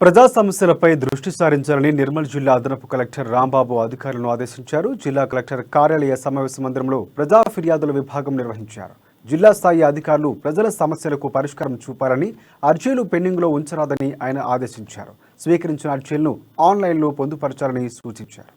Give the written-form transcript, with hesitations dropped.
ప్రజా సమస్యలపై దృష్టి సారించాలని నిర్మల్ జిల్లా అదనపు కలెక్టర్ రాంబాబు అధికారులను ఆదేశించారు. జిల్లా కలెక్టర్ కార్యాలయ సమావేశ మందిరంలో ప్రజా ఫిర్యాదుల విభాగం నిర్వహించారు. జిల్లా స్థాయి అధికారులు ప్రజల సమస్యలకు పరిష్కారం చూపాలని, అర్జీలు పెండింగ్లో ఉంచరాదని ఆయన ఆదేశించారు. స్వీకరించిన అర్జీలను ఆన్లైన్లో పొందుపరచాలని సూచించారు.